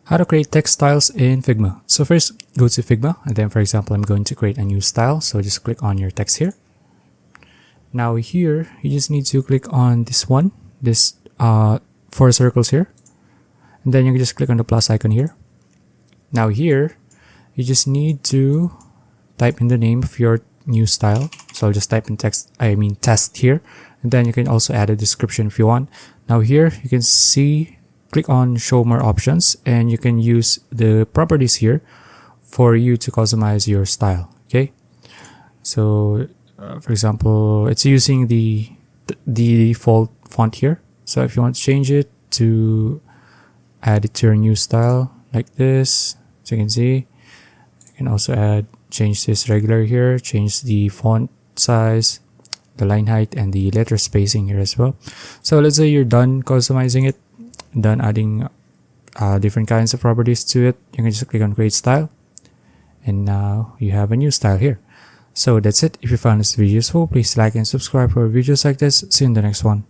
How to create text styles in Figma. So first, go to Figma, and then for example, I'm going to create a new style. So just click on your text here. Now here, you just need to click on this one, this 4 circles here. And then you can just click on the plus icon here. Now here, you just need to type in the name of your new style. So I'll just type in test here. And then you can also add a description if you want. Now here, you can see, click on show more options, and you can use the properties here for you to customize your style. Okay, so for example, it's using the default font here. So if you want to change it to add it to your new style like this, so you can see, you can also change this regular here, change the font size, the line height, and the letter spacing here as well. So let's say you're done customizing it, done adding different kinds of properties to it, you can just click on create style, and now you have a new style here. So that's it. If you found this video useful, please like and subscribe for videos like this. See you in the next one.